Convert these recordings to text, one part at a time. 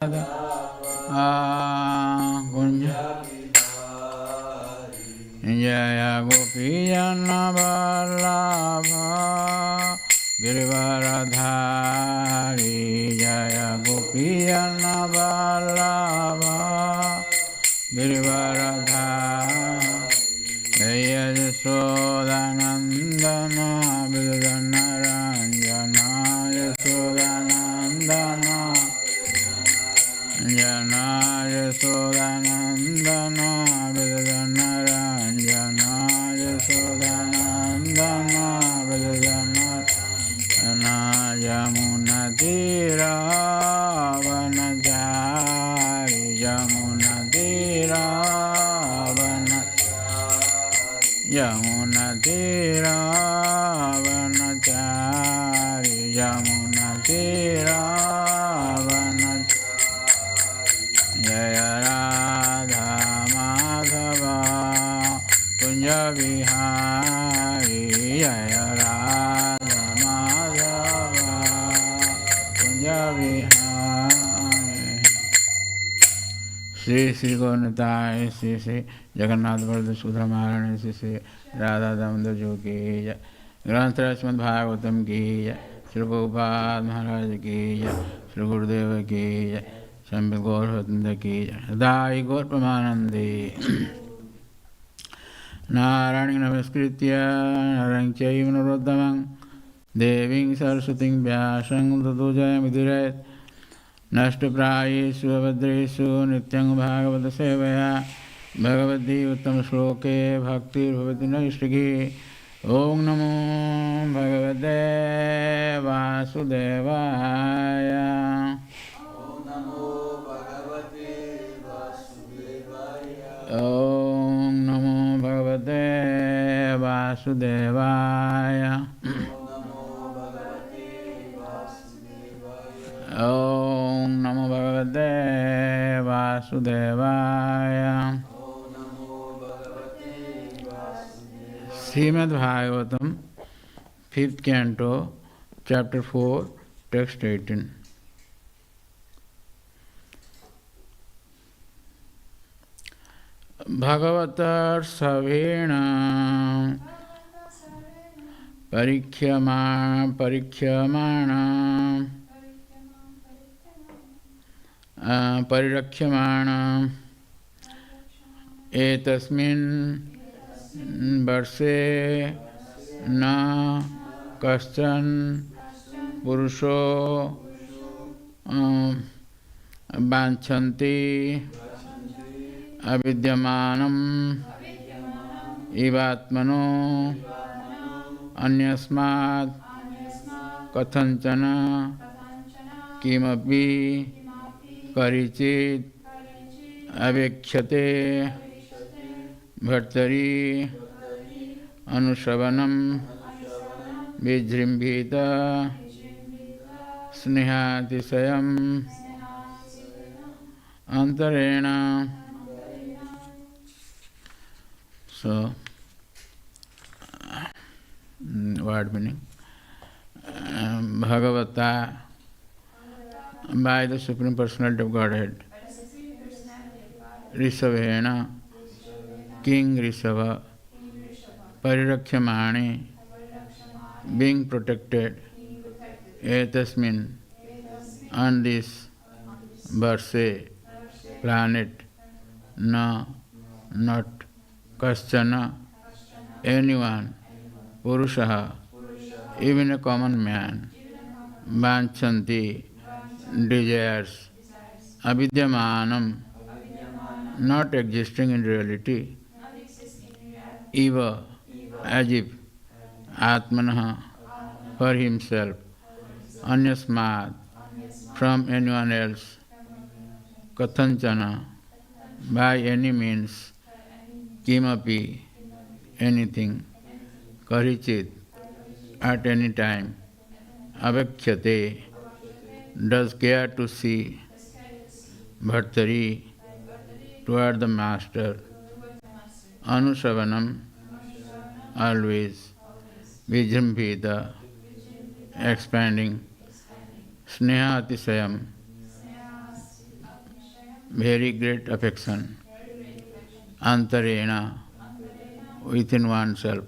Kunj Jaya Gopijana Vallabha Girivaradhari Jaya Gopijana Vallabha Girivaradhari Jaya Yashodanandana Vidanaranjana Yashodanandana Jana Yashodanandana Vidanaranjana Yashodanandana Vidanaranjana Yamunatira Vanachari Yamunatira Yamunatira Vanachari Yamunatira Jaya Radha Madhava Kunja Vihari Jaya Radha Madhava Kunja Vihari Shri Shri Gauranitai Shri Shri Jagannath Baldev Subhadra Maharani Shri Shri Radha Damodar Jo Ki Jai Granth Srimad Bhagavatam Ki Jai Shri Prabhupada Maharaj Ki Jai Shri Gurudeva Ki Jai Shambhi Gaur Bhatanda Ki Jai Gaur Pramanande Narayana Namaskritya Narayana Chaiva Narottamaṃ Deving Saraswatīṃ Vyāsaṃ Tato Jayamudīrayat Nashtaprayeshu Abhadreshu Nityam Bhagavata Sevaya Bhagavati Uttam Shloke Bhaktir Bhavati Naishtaki Om Namo Bhagavate Vasudevaya Om Namo Bhagavate Vasudevaya Om Namo Bhagavate Vasudevaya Srimad Bhagavatam 5th Canto Chapter 4 Text 18 Bhagavatar Savena Parikhyamana Parirakhyamana Etasmin Varse Na Kaschan Purusho Vanchanti Avidyamanam Ivatmano Anyasmad Kathanchana Kimapi Karichit Avikhyate Bhartari Anushavanam Vijrimbhita Snehatisayam Antarena. So, word meaning Bhagavata by the Supreme Personality of Godhead, Rishabhena, King Rishabha, Parirakhyamani, being protected, Etasmin, on this Varse, planet, na, not Kaschana, anyone, Purushaha, even a common man, Vanchanti, desires, Avidyamanam, not existing in reality, Eva, as if, Atmanaha, for himself, Anyasmad, from anyone else, Kathanchana, by any means, Kimapi, anything, Karichit, at any time, Avakhyate, does care to see, Bhartari, toward the Master, Anusavanam, always, Vijrimbhita, expanding, Sneha Atisayam, very great affection, antarena, within oneself.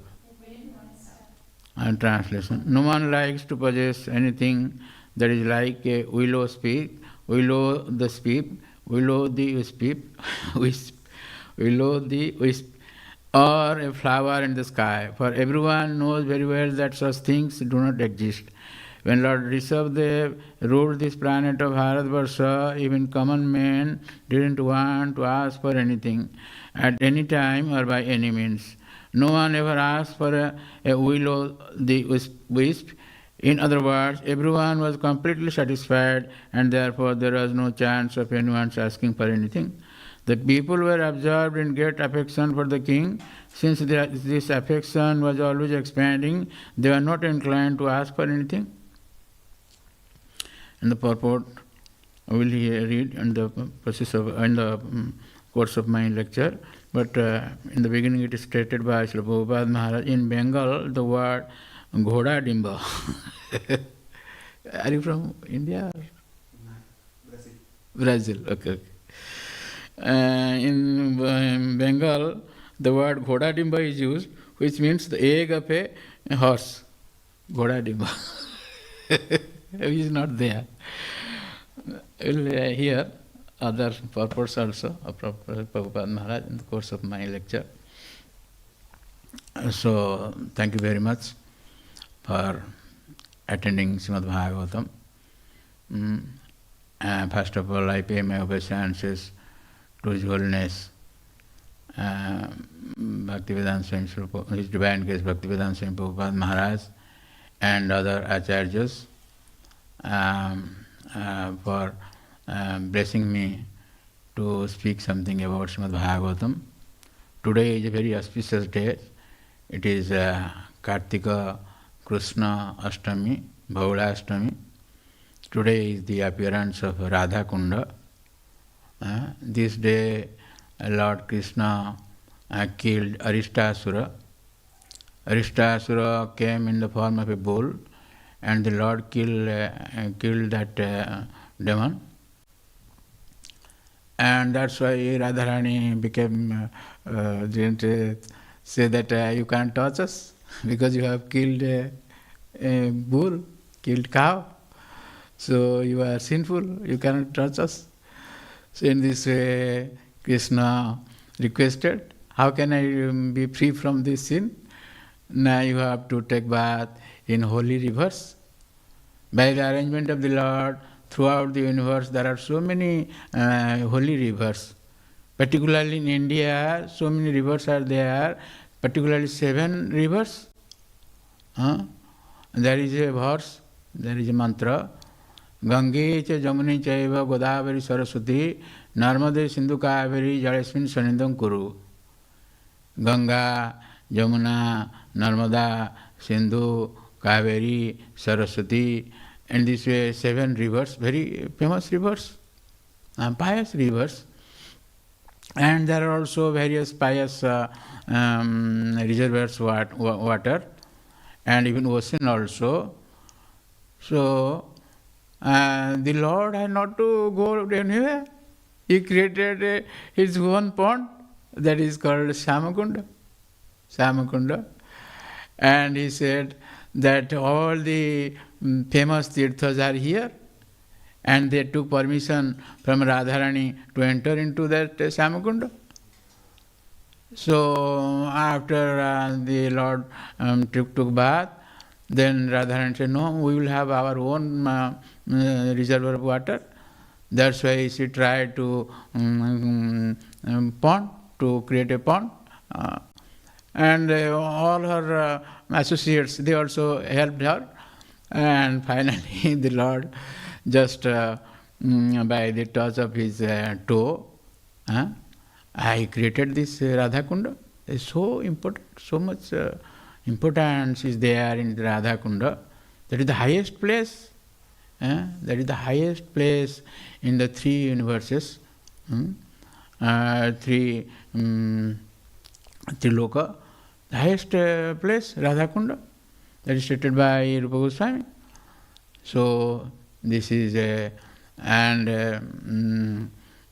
And translation. No one likes to possess anything that is like a willow speak, willow the speak, willow the wisp, wisp, willow the wisp, or a flower in the sky. For everyone knows very well that such things do not exist. When Lord Rishabdev ruled this planet of Bharatvarsha, even common men didn't want to ask for anything at any time or by any means. No one ever asked for a willow the wisp. In other words, everyone was completely satisfied, and therefore there was no chance of anyone's asking for anything. The people were absorbed in great affection for the king. Since this affection was always expanding, they were not inclined to ask for anything. And the purport I will read in the course of my lecture. But in the beginning it is stated by Srila Prabhupada Maharaj, in Bengal the word Ghoda Dimba. Are you from India? Brazil, okay. In Bengal the word Ghoda Dimba is used, which means the egg of a horse. Ghoda Dimba. Which is not there. We'll hear other purports also of Prabhupada Maharaj in the course of my lecture. So, thank you very much for attending Srimad Bhagavatam. First of all, I pay my obeisances to His Holiness Bhaktivedanta Swami Prabhupada, His Divine Grace Bhaktivedanta Swami Prabhupada Maharaj and other acharyas for blessing me to speak something about Srimad Bhagavatam. Today is a very auspicious day. It is Kartika Krishna Ashtami, Bhaula Ashtami. Today is the appearance of Radha Kunda. This day Lord Krishna killed Aristasura. Aristasura came in the form of a bull, and the Lord killed that demon. And that's why Radharani became, didn't say that you can't touch us because you have killed a bull, killed cow. So you are sinful, you cannot touch us. So in this way, Krishna requested, how can I be free from this sin? Now you have to take bath in holy rivers. By the arrangement of the Lord, throughout the universe there are so many holy rivers. Particularly in India, so many rivers are there, particularly 7 rivers. There is a verse, there is a mantra, Gange cha Jamuni chaiva Godavari Saraswati Narmade Sindhu Kaveri Jalesmin Sanindam Kuru. Ganga, Jamuna, Narmada, Sindhu, Kaveri, Saraswati, and this way 7 rivers, very famous rivers, pious rivers. And there are also various pious reservoirs water, and even ocean also. So the Lord had not to go anywhere. He created his own pond that is called Shyamakunda. And he said that all the famous tirthas are here, and they took permission from Radharani to enter into that Shyamakunda. So after the Lord took bath, then Radharani said, no, we will have our own reservoir of water. That's why she tried to create a pond. And all her associates, they also helped her. And finally the Lord just by the touch of his toe, I created this Radha Kunda. It's so important, so much importance is there in the Radha Kunda. That is the highest place. That is the highest place in the 3 universes. 3 Triloka. The highest place, Radha Kunda. That is stated by Rupa Goswami. So this is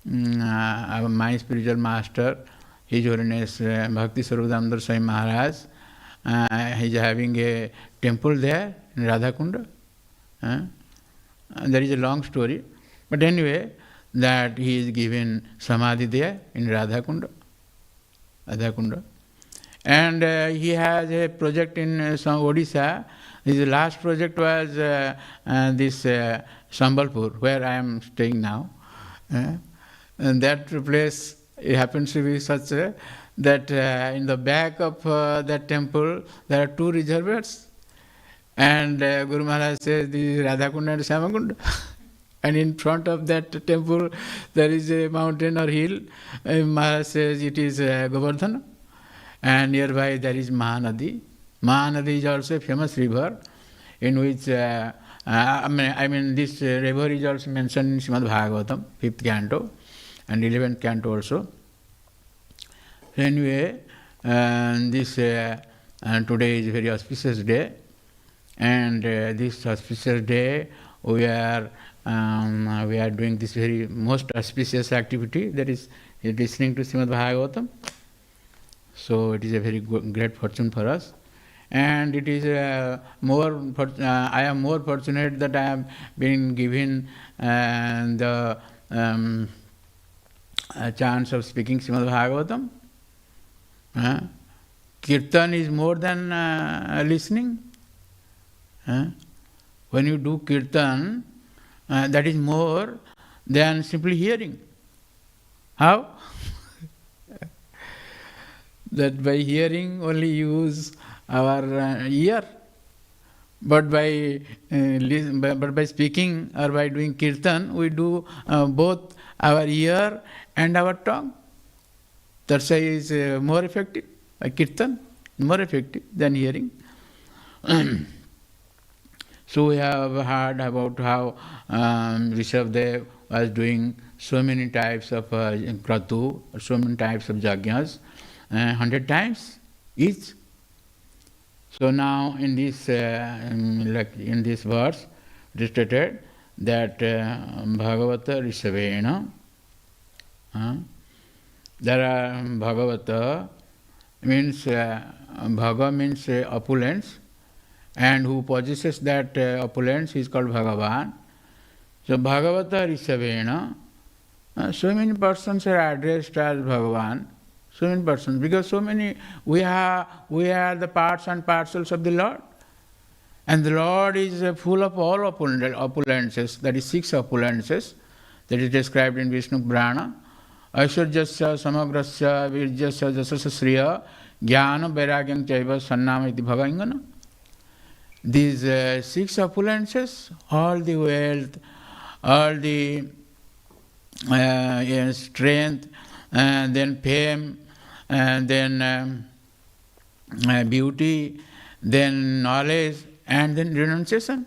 my spiritual master, His Holiness Bhakti Swarup Damodar Swami Maharaj, he is having a temple there in Radhakunda. There is a long story. But anyway, that he is given Samadhi there in Radhakunda. And he has a project in some Odisha. His last project was this Sambalpur, where I am staying now. And that place, it happens to be such that in the back of that temple, there are two reservoirs. And Guru Maharaj says, this is Radhakunda and Syamakunda. And in front of that temple, there is a mountain or hill. Maharaj says it is Govardhana. And nearby there is Mahanadi. Mahanadi is also a famous river, in which, this river is also mentioned in Srimad Bhagavatam, 5th canto, and 11th canto also. Anyway, today is a very auspicious day, and this auspicious day we are doing this very most auspicious activity, that is listening to Srimad Bhagavatam. So it is a very great fortune for us, and it is I am more fortunate that I have been given the chance of speaking Srimad Bhagavatam. Kirtan is more than listening. When you do kirtan, that is more than simply hearing. How? That by hearing only use our ear, but by speaking or by doing kirtan, we do both our ear and our tongue. That's why is more effective. Kirtan more effective than hearing. So we have heard about how Rishabhdev was doing so many types of kratu, so many types of yajnas, 100 times each. So now in this verse, it is stated that Bhagavata Rishabhena, there are Bhagavata means Bhaga means opulence, and who possesses that opulence is called Bhagavan. So Bhagavata Rishabhena, so many persons are addressed as Bhagavan. So many persons, because so many, we are the parts and parcels of the Lord. And the Lord is full of all opulences, that is 6 opulences, that is described in Vishnu Purana. Aishwarjasya, Samagrasya, Virjasya, Jasasya, Sriya, Jnana, Vairagyam, Chaiva, Sannama, iti Bhagavangana. These 6 opulences, all the wealth, all the strength, and then fame, and then beauty, then knowledge, and then renunciation.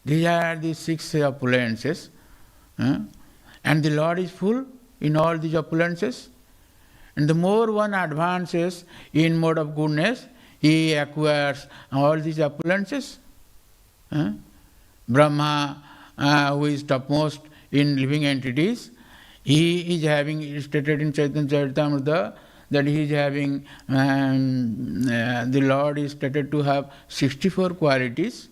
These are the 6 opulences. And the Lord is full in all these opulences. And the more one advances in mode of goodness, he acquires all these opulences. Brahma, who is topmost in living entities, he is having, stated in Chaitanya Charitamrita, that he is having, the Lord is stated to have 64 qualities,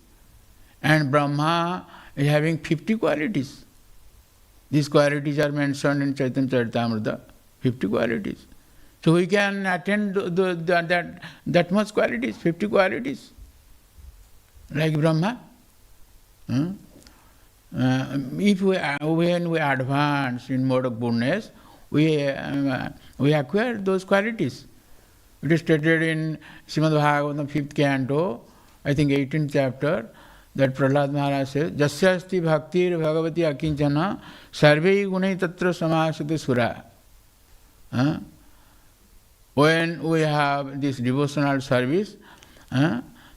and Brahma is having 50 qualities. These qualities are mentioned in Chaitanya Charitamrita, 50 qualities. So we can attain that much qualities, 50 qualities, like Brahma. If when we advance in mode of goodness, we acquire those qualities. It is stated in Srimad Bhagavatam 5th canto, I think 18th chapter, that Prahlad Maharaj says, Jasyasti bhaktir bhagavati akinchana sarvei gunai tatra samasati sura. When we have this devotional service,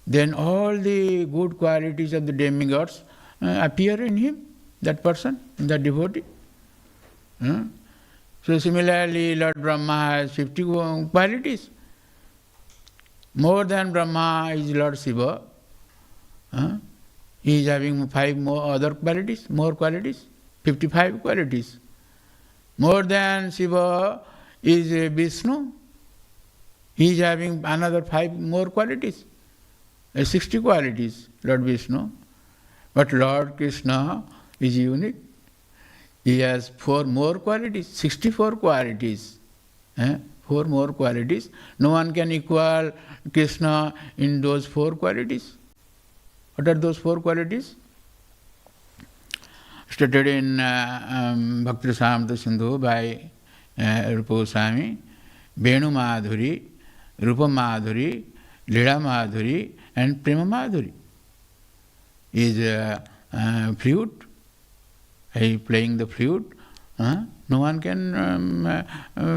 then all the good qualities of the demigods appear in him, that person, in that devotee. So similarly, Lord Brahma has 50 qualities. More than Brahma is Lord Shiva. He is having 5 more other qualities, more qualities, 55 qualities. More than Shiva is Vishnu. He is having another 5 more qualities, 60 qualities, Lord Vishnu. But Lord Krishna is unique. He has 4 more qualities, 64 qualities. 4 more qualities. No one can equal Krishna in those 4 qualities. What are those 4 qualities? Stated in Bhakti Rasamrita Sindhu by Rupa Goswami: Venu Madhuri, Rupa Madhuri, Lila Madhuri, and Prema Madhuri. Is flute. He playing the flute. No one can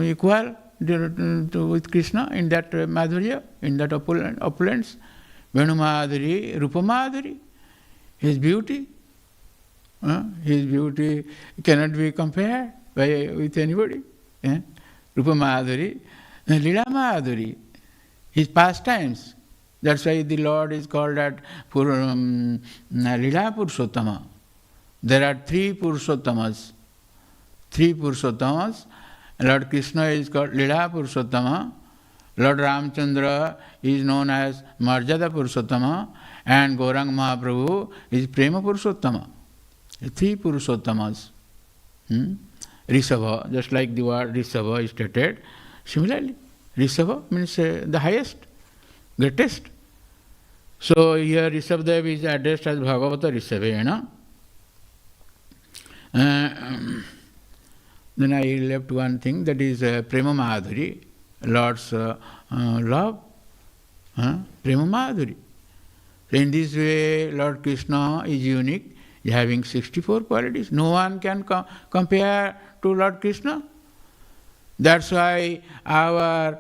equal with Krishna in that Madhurya, in that opulence. Venu Madhuri, Rupa Madhuri. His beauty. His beauty cannot be compared with anybody. Rupa Madhuri, Lila Madhuri, his pastimes. That's why the Lord is called at Lila Purushottama. There are 3 Purushottamas. 3 Purushottamas. Lord Krishna is called Lila Purushottama. Lord Ramchandra is known as Marjada Purushottama. And Gaurang Mahaprabhu is Prema Purushottama. 3 Purushottamas. Rishabha, just like the word Rishabha is stated. Similarly, Rishabha means the highest, greatest. So here Rishabdev is addressed as Bhagavata Rishabhena. Then I left one thing, that is Prema Madhuri, Lord's love. Prema Madhuri. So in this way, Lord Krishna is unique, having 64 qualities. No one can compare to Lord Krishna. That's why our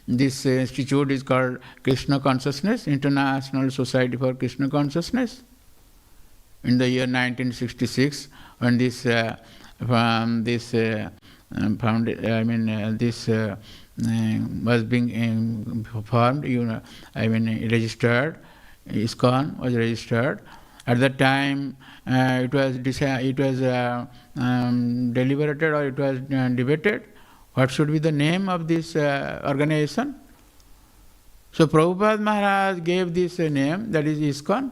this institute is called Krishna Consciousness, International Society for Krishna Consciousness. In the year 1966, when this was being formed, registered. ISKCON was registered. At that time, it was deliberated, or it was debated what should be the name of this organization. So Prabhupada Maharaj gave this name, that is ISKCON.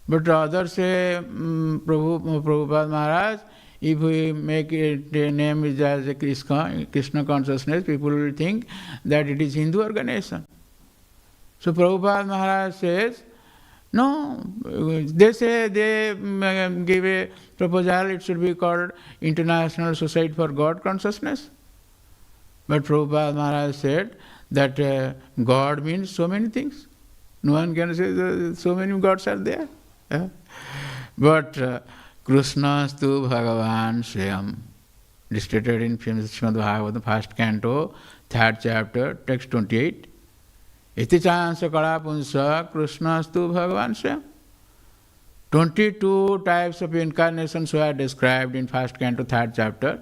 But others say, Prabhupada Maharaj, if we make it the name is as a Krishna consciousness, people will think that it is Hindu organization. So Prabhupada Maharaj says, no, they say they give a proposal, it should be called International Society for God Consciousness. But Prabhupada Maharaj said that God means so many things. No one can say that so many gods are there. But Krishnastu Bhagavan Swayam, stated in Srimad Bhagavatam, 1st canto, 3rd chapter, text 28. Iti chansa kala punsa Krishnastu Bhagavan Swayam. 22 types of incarnations were described in 1st canto, 3rd chapter.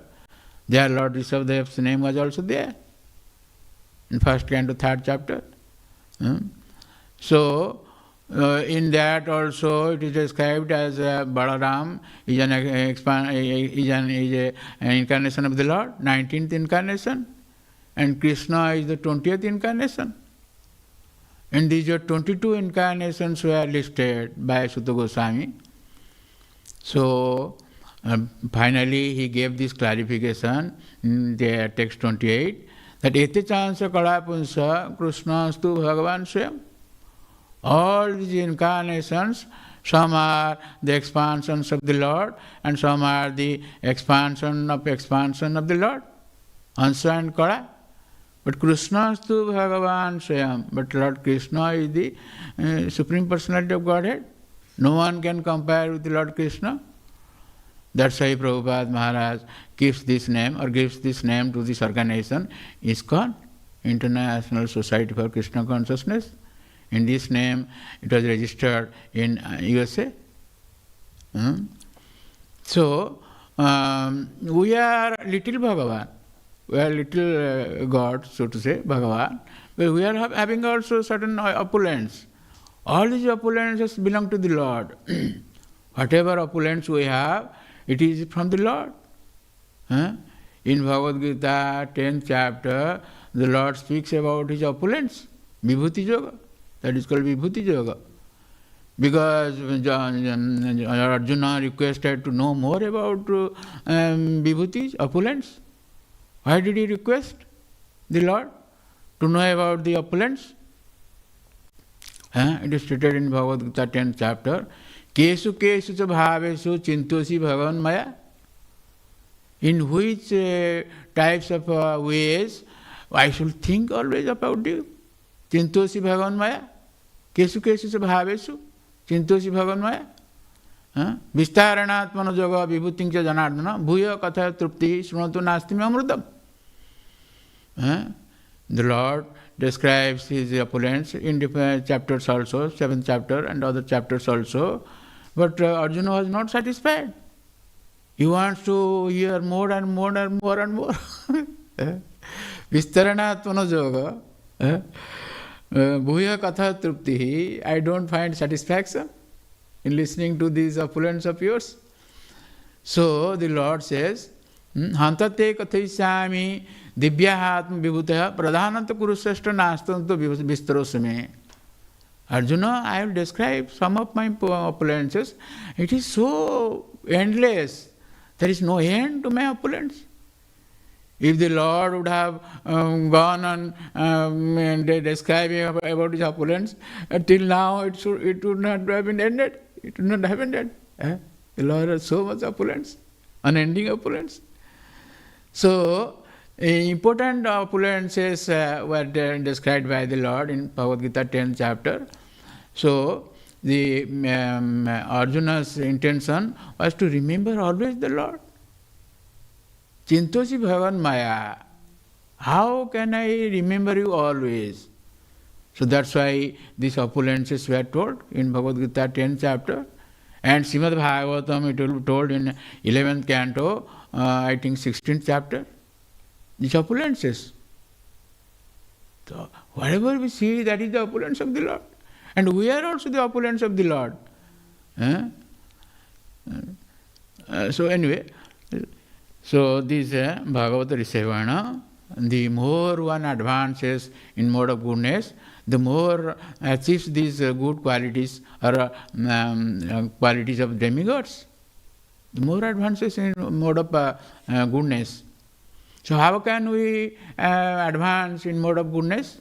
There Lord Rishabdev's name was also there in 1st canto, 3rd chapter. So, in that also it is described as Balaram is an incarnation of the Lord, 19th incarnation, and Krishna is the 20th incarnation. And these are 22 incarnations were listed by Sutta Goswami. So finally he gave this clarification in the text 28 that Ete chansa kalapunsa Krishnastu Bhagavan Swayam. All these incarnations, some are the expansions of the Lord, and some are the expansion of the Lord, Ansa and Kala. But Krishnastu Bhagavan Swayam. But Lord Krishna is the Supreme Personality of Godhead. No one can compare with the Lord Krishna. That's why Prabhupada Maharaj gives this name to this organization, ISKCON, International Society for Krishna Consciousness. In this name, it was registered in USA. So, we are little Bhagavan. We are little God, so to say, Bhagavan. But we are having also certain opulence. All these opulences belong to the Lord. Whatever opulence we have, it is from the Lord. In Bhagavad Gita, 10th chapter, the Lord speaks about his opulence, Vibhuti Yoga. That is called Vibhuti Yoga. Because Arjuna requested to know more about Vibhuti, opulence. Why did he request the Lord to know about the opulence? It is stated in Bhagavad Gita 10th chapter, Kesu kesu cha bhavesu chintosi bhagavan maya. In which types of ways I should think always about you? Chintosi bhagavan maya. Kesu kesu cha bhavesu chintosi bhagavan maya. Vistaranatmano yoga vibhutin cha janardana bhuya katha trupti shrunatu nasti me amrutam. The Lord describes his opulence in different chapters also, 7th chapter and other chapters also. But Arjuna was not satisfied. He wants to hear more and more and more and more. Vistaranatmano yoga bhuya katha trupti. I don't find satisfaction in listening to these opulence of yours. So the Lord says, Hantate kathaisami divyahatma vibhutah pradhananta kurusreshta nastanto vistarosame. Arjuna, I will describe some of my opulences. It is so endless. There is no end to my opulence. If the Lord would have gone on describing about his opulence, till now it would not have been ended. It would not have ended. The Lord has so much opulence, unending opulence. So, important opulences were described by the Lord in Bhagavad Gita 10th chapter. So, the Arjuna's intention was to remember always the Lord. Chintosi bhagavan maya. How can I remember you always? So that's why these opulences were told in Bhagavad Gita 10th chapter. And Srimad Bhagavatam, it will be told in 11th canto, I think 16th chapter. These opulences. So whatever we see, that is the opulence of the Lord. And we are also the opulence of the Lord. So anyway, so this Bhagavata Risevana, the more one advances in mode of goodness, the more achieves these good qualities or qualities of demigods. The more advances in mode of goodness. So how can we advance in mode of goodness?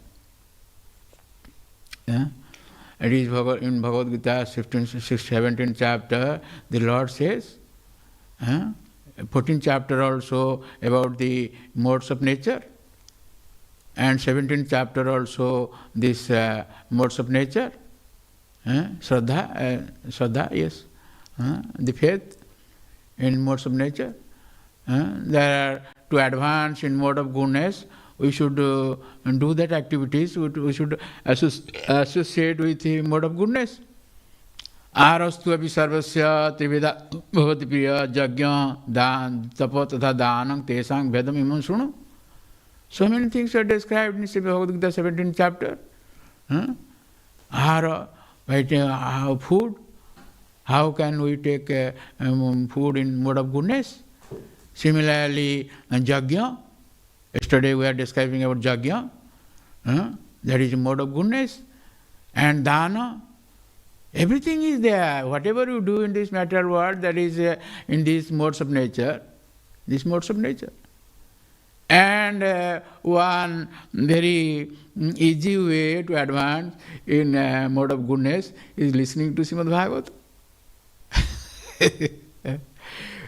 It is in Bhagavad Gita 17th chapter, the Lord says, 14th chapter also about the modes of nature, and 17th chapter also this modes of nature, Shraddha, yes, the faith in modes of nature. There are, to advance in mode of goodness, we should do that activities, we should associate with the mode of goodness. Arastu api sarvasya triveda bhavati priya jagya dan tapo tatha danam tesang vedam imam shrunu. So many things are described in Bhagavad Gita 17th chapter. Ahara, food. How can we take food in mode of goodness? Similarly, jagya. Yesterday we are describing about jagya. That is a mode of goodness. And dana. Everything is there. Whatever you do in this material world, that is in these modes of nature. These modes of nature. And one very easy way to advance in mode of goodness is listening to Srimad Bhagavatam.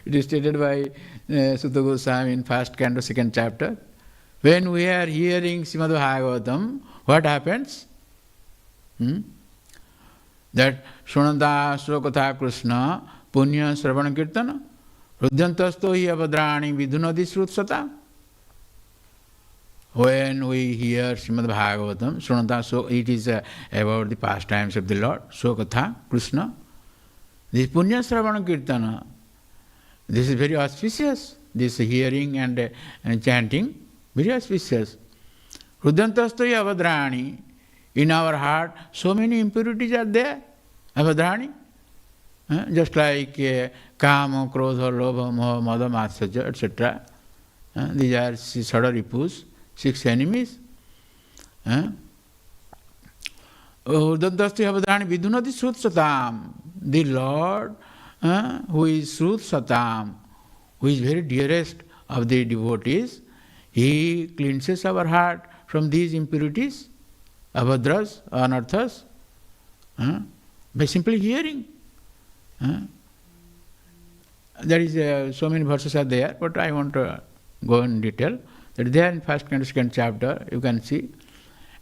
It is stated by Sutta Goswami in 1st canto, 2nd chapter. When we are hearing Srimad Bhagavatam, what happens? That Shunanta Srokatha Krishna Punya Sravana Kirtana Rudyantasto hi avadrani vidunadi srutsata. When we hear Srimad Bhagavatam, Shunanta, so it is about the pastimes of the Lord, Srokatha Krishna. This Punya Sravana Kirtana, this is very auspicious, this hearing and chanting, very auspicious. Rudyantasto hi avadrani. In our heart, so many impurities are there. Avadrani. just like Kama, Krodha, Lobha, Moha, Mada, Matsarya, etc. These are Sadaripus, 6 enemies. Uddadasti Havadani Vidunati Srut Satam. The Lord, who is Srut Satam, who is very dearest of the devotees, He cleanses our heart from these impurities, abhadras, anarthas, by simply hearing. There is so many verses are there, but I want to go in detail. That is there in first and second chapter, you can see.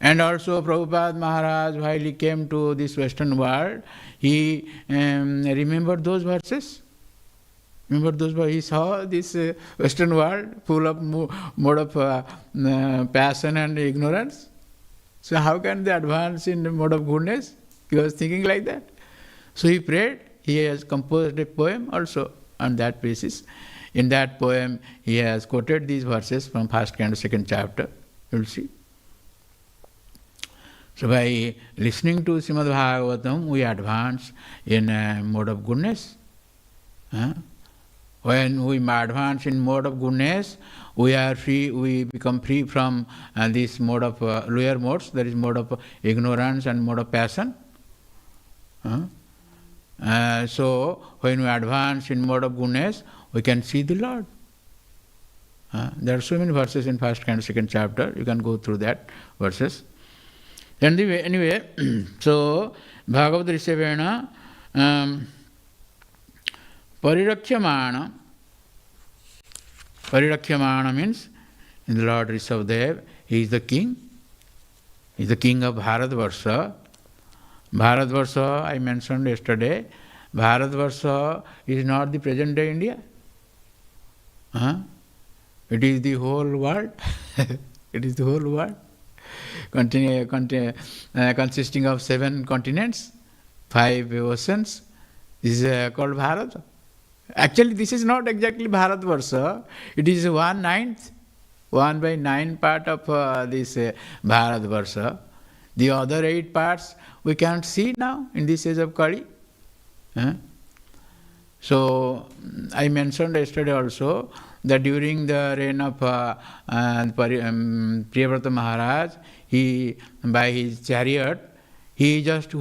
And also Prabhupada Maharaj, while he came to this Western world, he remembered those verses. Remember those verses? He saw this Western world full of mode of passion and ignorance. So how can they advance in the mode of goodness? He was thinking like that. So he prayed. He has composed a poem also on that basis. In that poem, he has quoted these verses from first and second chapter. You will see. So by listening to Srimad Bhagavatam, we advance in a mode of goodness. When we advance in mode of goodness, we are free. We become free from this mode of lower modes. That is mode of ignorance and mode of passion. So when we advance in mode of goodness, we can see the Lord. There are so many verses in first and second chapter. You can go through that verses. Anyway, so Bhagavad Rishabhena Parirachyamana. Parirachyamana means in the Lord Rishabdev, he is the king. He is the king of Bharatvarsha. Bharatvarsha, I mentioned yesterday, Bharatvarsha is not the present day India. It is the whole world. It is the whole world. Consisting of 7 continents, 5 oceans. This is called Bharat. Actually, this is not exactly Bharatvarsha. It is 1/9, 1/9 part of this Bharatvarsha. The other 8 parts we can't see now in this age of Kali. So, I mentioned yesterday also that during the reign of Priyavrata Maharaj, he, by his chariot, he was just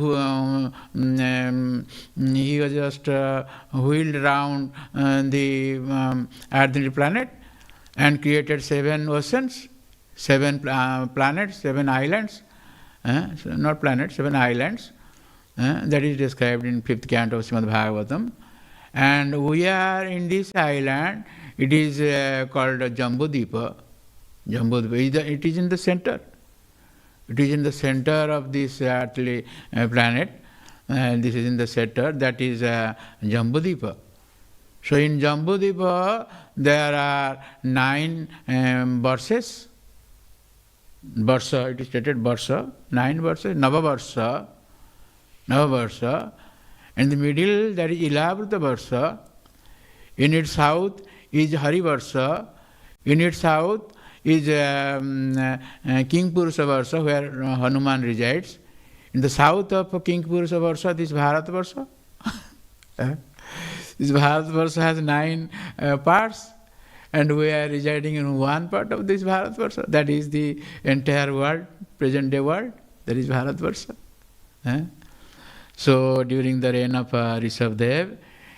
wheeled around the earthly planet and created 7 oceans, 7 planets, 7 islands. Not planets, 7 islands. That is described in 5th canto of Srimad Bhagavatam. And we are in this island. It is called Jambudvipa. Jambudvipa. It is in the center. It is in the center of this earthly planet. This is in the center. That is Jambudvipa. So in Jambudvipa, there are 9 verses. Varsha, it is stated Varsha, 9 verses, Navavarsha. In the middle, there is 11th Varsha. In its south is Harivarsha. In its south is King Purusha Varsha, where Hanuman resides. In the south of King Purusha Varsha, this Bharatvarsha. This Bharatvarsha has 9 parts. And we are residing in one part of this Bharatvarsha. That is the entire world, present day world. That is Bharatvarsha. So during the reign of Rishabdev,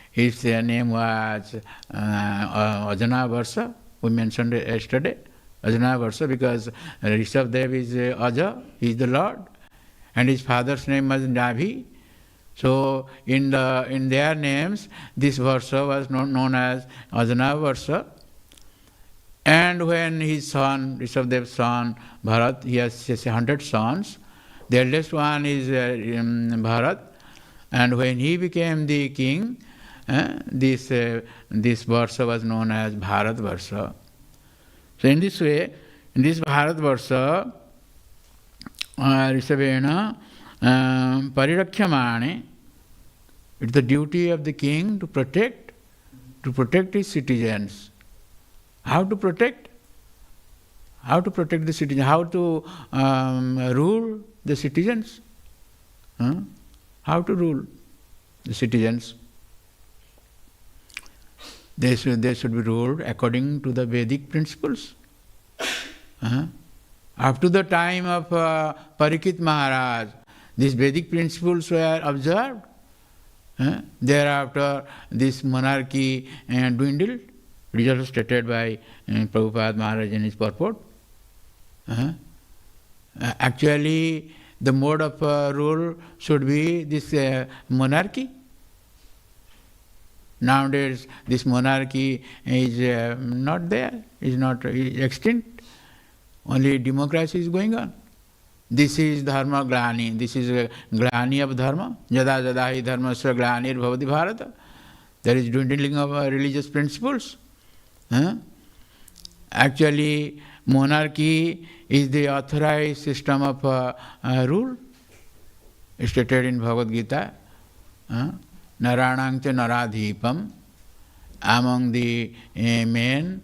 his name was Ajana Varsha. We mentioned it yesterday. Ajana Varsha, because Rishabdev is Aja, he is the Lord. And his father's name was Nabhi. So in their names, this Varsha was known as Ajana Varsha. And when his son, Rishabdev's son, Bharat, he has 100 sons. The eldest one is Bharat. And when he became the king, this Varsha was known as Bharatvarsha. So in this way, in this Bharatvarsha, Rishabhena Parirachyamane, it's the duty of the king to protect his citizens. How to protect? How to protect the citizens? How to rule the citizens? How to rule the citizens? They should be ruled according to the Vedic principles. Up to the time of Parikshit Maharaj, these Vedic principles were observed. Thereafter, this monarchy dwindled. It is also stated by Prabhupada Maharaj in his purport. Actually, the mode of rule should be this monarchy. Nowadays, this monarchy is not there, is extinct. Only democracy is going on. This is dharma glani. This is glani of dharma. Jada jada hi dharmasya glanir bhavati bharata. There is dwindling of religious principles. Actually, monarchy is the authorized system of rule. It's stated in Bhagavad Gita. Naranang cha naradhipam. Among the men,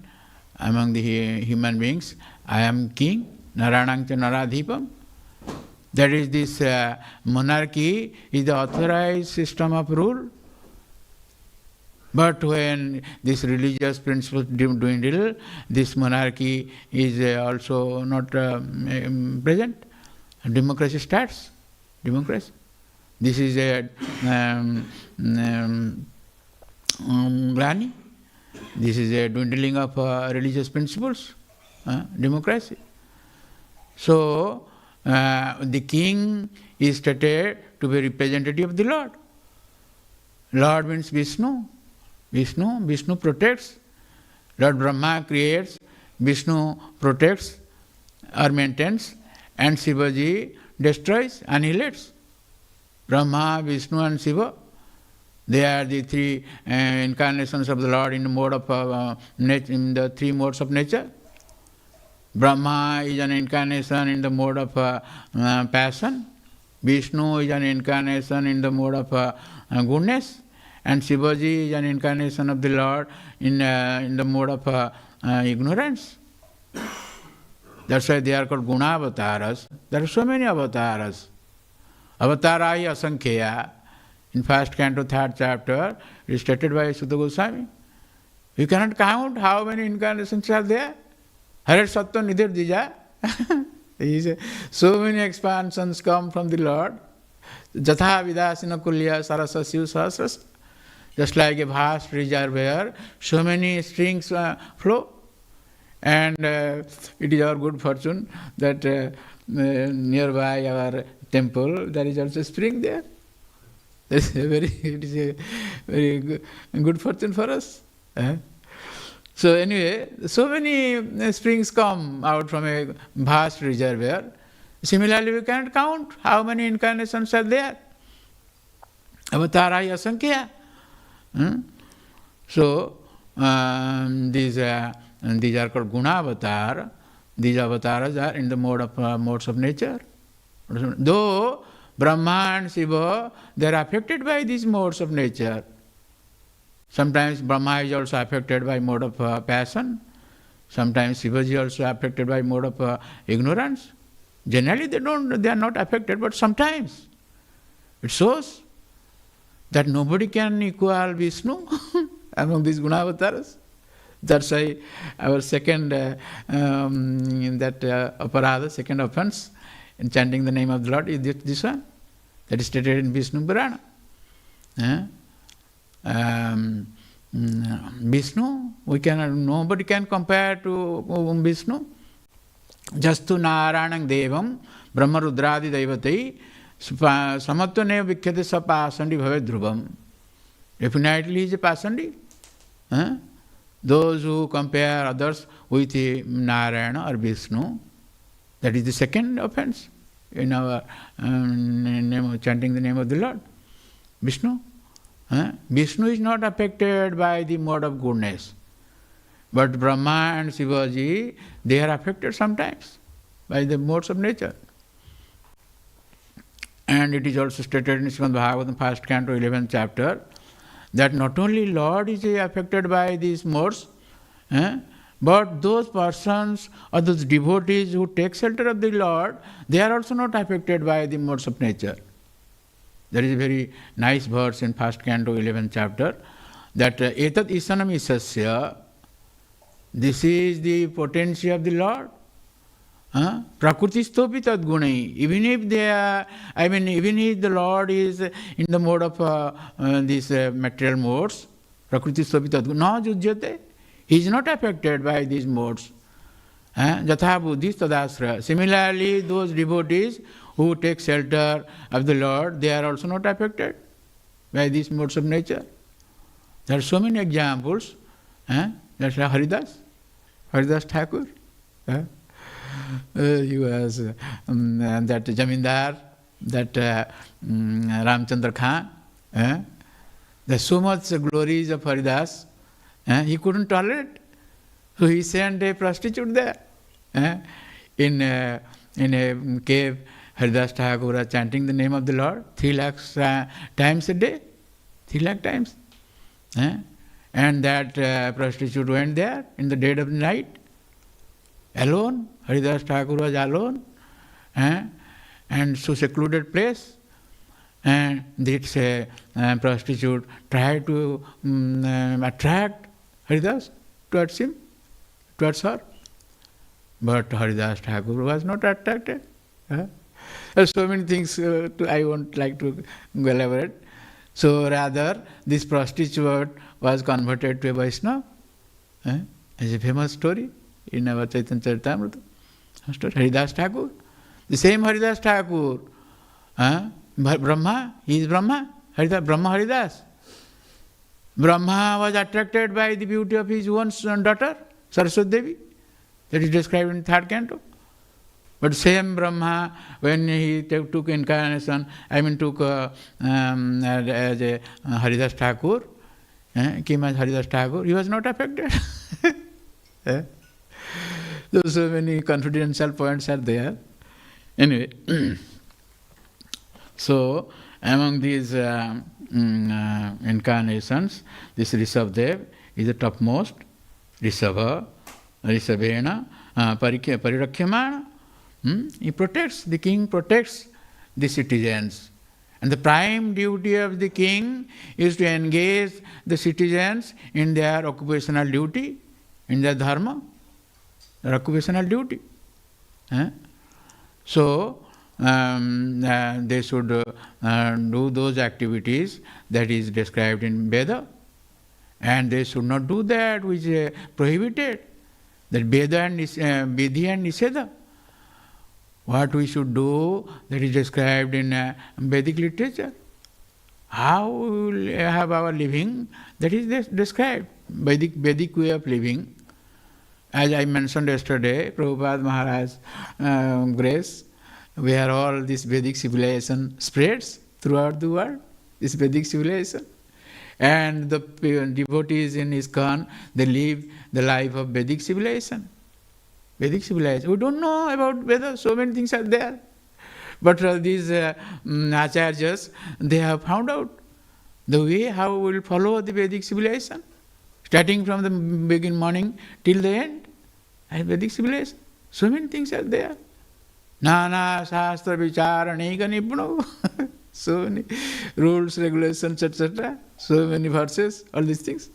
among the human beings, I am king. Naranang cha naradhipam. That is, this monarchy is the authorized system of rule. But when this religious principles dwindle, this monarchy is also not present. Democracy starts. Democracy. This is a glani. This is a dwindling of religious principles. Democracy. So, the king is stated to be representative of the Lord. Lord means Vishnu. Vishnu protects. Lord Brahma creates. Vishnu protects or maintains. And Shivaji destroys, annihilates. Brahma, Vishnu and Shiva, they are the three incarnations of the Lord in the mode of in the three modes of nature. Brahma is an incarnation in the mode of passion. Vishnu is an incarnation in the mode of goodness. And Shivaji is an incarnation of the Lord in the mode of ignorance. That's why they are called Guna Avataras. There are so many avatars. Avatarai Asankhya. In first canto, third chapter, it is stated by Sutta Goswami. You cannot count how many incarnations are there. Harat Sattva Nidhir Dija. So many expansions come from the Lord. Jatha Vidasina Kulya Sarasa Siv Sahasrasa. Just like a vast reservoir, so many springs flow. And it is our good fortune that nearby our temple, there is also a spring there. It is a very good fortune for us. So anyway, so many springs come out from a vast reservoir. Similarly, we cannot count how many incarnations are there. Avatarai asankhya. So these are called guna avatar. These avatars are in the modes of nature. Though Brahma and Shiva, they are affected by these modes of nature. Sometimes Brahma is also affected by mode of passion. Sometimes Shiva is also affected by mode of ignorance. Generally, they are not affected, but sometimes it shows that nobody can equal Vishnu among these guna avatars. That's why our second aparadha, second offense in chanting the name of the Lord is this one. That is stated in Vishnu Purana. Vishnu, nobody can compare to Vishnu. Jastu Narayanang Devam Brahma Rudradi Devatai Samatvane Vikhyate Sa Pasandi Bhave Dhrubam. Definitely he is a Pasandi. Those who compare others with Narayana or Vishnu, that is the second offense in our chanting the name of the Lord. Vishnu. Vishnu is not affected by the mode of goodness. But Brahma and Shivaji, they are affected sometimes by the modes of nature. And it is also stated in Srimad Bhagavatam, 1st canto, 11th chapter, that not only Lord is affected by these modes, but those persons or those devotees who take shelter of the Lord, they are also not affected by the modes of nature. There is a very nice verse in 1st canto, 11th chapter, that etat isanam isasya, this is the potency of the Lord. Prakrutistopi tad gunai. Even if they are, even if the Lord is in the mode of these material modes, prakrutistopi tad gunai, na jujyate. He is not affected by these modes. Jatha buddhis tadasra. Similarly, those devotees who take shelter of the Lord, they are also not affected by these modes of nature. There are so many examples. That's Haridas Thakur. He was that Jamindar, that Ramchandra Khan. There's so much glories of Haridas. He couldn't tolerate. So he sent a prostitute there. In a cave, Haridas Thakur was chanting the name of the Lord 3 lakhs times a day. 3 lakh times. And that prostitute went there in the dead of the night, alone. Haridas Thakur was alone, and so secluded place. And this prostitute tried to attract Haridas towards him, towards her. But Haridas Thakur was not attracted. There are so many things I won't like to elaborate. So rather, this prostitute was converted to a Vaishnava. It's a famous story in our Chaitanya Charitamrita. Haridas Thakur. The same Haridas Thakur. Brahma, he is Brahma. Brahma Haridas. Brahma was attracted by the beauty of his own daughter, Saraswati Devi. That is described in 3rd canto. But same Brahma, when he took incarnation, took as a Haridas Thakur, came as Haridas Thakur, he was not affected. So many confidential points are there. Anyway, so among these incarnations, this Rishabdev is the topmost. Rishabha, Rishabhena, Parirakhyamana. He protects, the king protects the citizens. And the prime duty of the king is to engage the citizens in their occupational duty, in their dharma, their occupational duty. So, they should do those activities that is described in Veda. And they should not do that which is prohibited. That Veda and Vidhi and Nisheda. What we should do, that is described in Vedic literature. How we will have our living, that is described. Vedic way of living. As I mentioned yesterday, Prabhupada Maharaj grace, where all this Vedic civilization spreads throughout the world, this Vedic civilization. And the devotees in ISKCON, they live the life of Vedic civilization. Vedic civilization. We don't know about Veda, so many things are there. But these acharyas, they have found out the way how we will follow the Vedic civilization, starting from the beginning morning till the end. Vedic civilization. So many things are there. Nana Shastra Vicharaneka Nipno. So many rules, regulations, etc. So many verses, all these things.